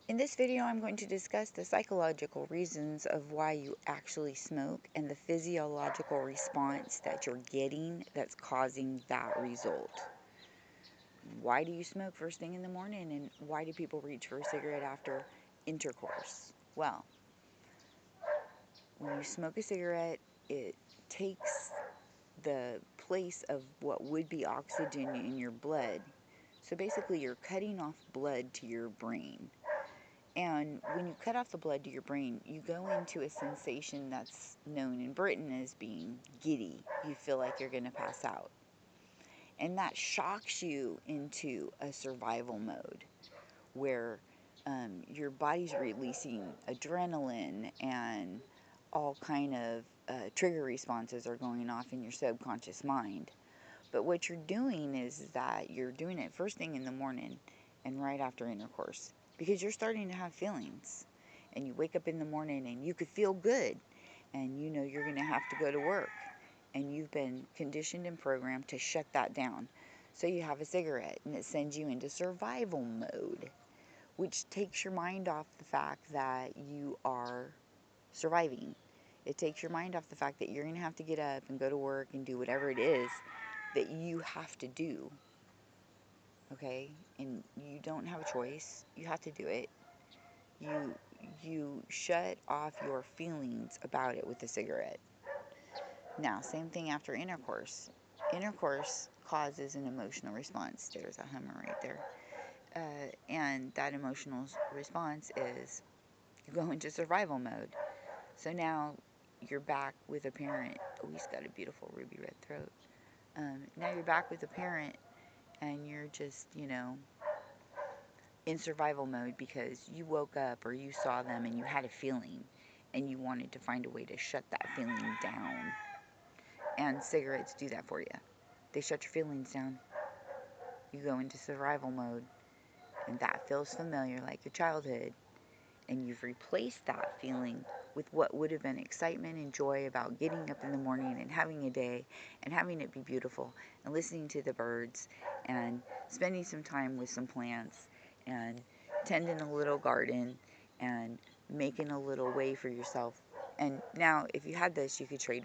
In this video, I'm going to discuss the psychological reasons of why you actually smoke and the physiological response that you're getting that's causing that result. Why do you smoke first thing in the morning, and why do people reach for a cigarette after intercourse? Well, when you smoke a cigarette, it takes the place of what would be oxygen in your blood. So basically, you're cutting off blood to your brain. And when you cut off the blood to your brain, you go into a sensation that's known in Britain as being giddy. You feel like you're going to pass out. And that shocks you into a survival mode where your body's releasing adrenaline and all kind of trigger responses are going off in your subconscious mind. But what you're doing is that you're doing it first thing in the morning and right after intercourse, because you're starting to have feelings, and you wake up in the morning and you could feel good, and you know you're going to have to go to work, and you've been conditioned and programmed to shut that down. So you have a cigarette, and it sends you into survival mode, which takes your mind off the fact that you are surviving. It takes your mind off the fact that you're going to have to get up and go to work and do whatever it is that you have to do. Okay? And you don't have a choice. You have to do it. You shut off your feelings about it with a cigarette. Now, same thing after intercourse. Intercourse causes an emotional response. There's a hummer right there. And that emotional response is you go into survival mode. So now you're back with a parent. Oh, he's got a beautiful ruby red throat. Now you're back with a parent, and you're just, in survival mode because you woke up or you saw them and you had a feeling and you wanted to find a way to shut that feeling down. And cigarettes do that for you. They shut your feelings down. You go into survival mode, and that feels familiar, like your childhood. And you've replaced that feeling with what would have been excitement and joy about getting up in the morning and having a day and having it be beautiful and listening to the birds and spending some time with some plants and tending a little garden and making a little way for yourself. And now, if you had this, you could trade with